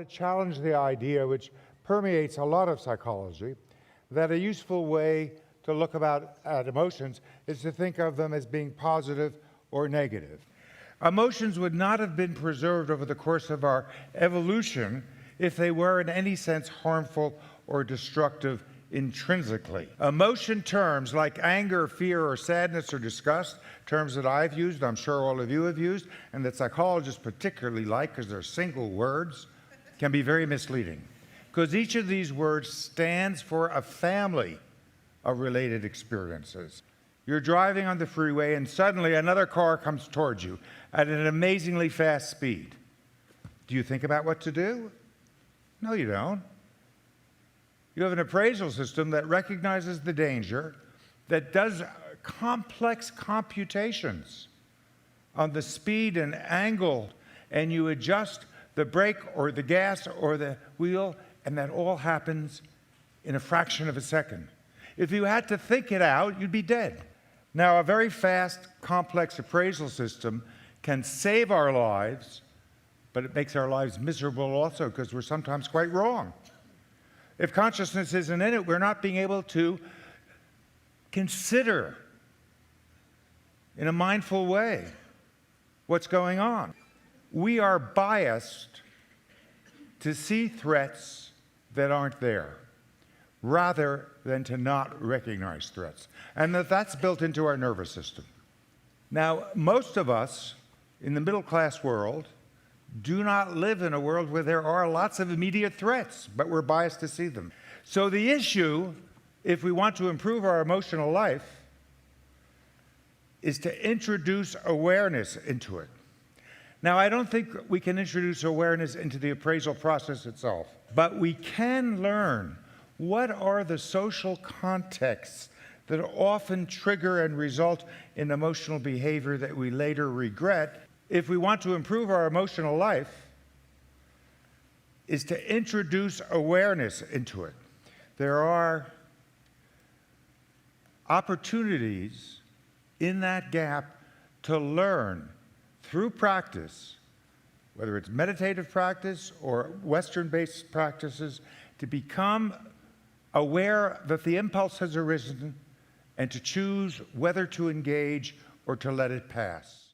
challenge the idea, which permeates a lot of psychology, that a useful way to look at emotions is to think of them as being positive or negative. Emotions would not have been preserved over the course of our evolution if they were in any sense harmful or destructive intrinsically. Emotion terms like anger, fear, or sadness or disgust, terms that I've used, I'm sure all of you have used, and that psychologists particularly like because they're single words, can be very misleading. Because each of these words stands for a family of related experiences. You're driving on the freeway and suddenly another car comes towards you at an amazingly fast speed. Do you think about what to do? No, you don't. You have an appraisal system that recognizes the danger, that does complex computations on the speed and angle, and you adjust the brake or the gas or the wheel, and that all happens in a fraction of a second. If you had to think it out, you'd be dead. Now, a very fast, complex appraisal system can save our lives, but it makes our lives miserable also because we're sometimes quite wrong. If consciousness isn't in it, we're not being able to consider in a mindful way what's going on. We are biased to see threats that aren't there, rather than to not recognize threats. And that's built into our nervous system. Now, most of us in the middle-class world do not live in a world where there are lots of immediate threats, but we're biased to see them. So the issue, if we want to improve our emotional life, is to introduce awareness into it. Now, I don't think we can introduce awareness into the appraisal process itself, but we can learn what are the social contexts that often trigger and result in emotional behavior that we later regret. If we want to improve our emotional life, is to introduce awareness into it. There are opportunities in that gap to learn through practice, whether it's meditative practice or Western-based practices, to become aware that the impulse has arisen and to choose whether to engage or to let it pass.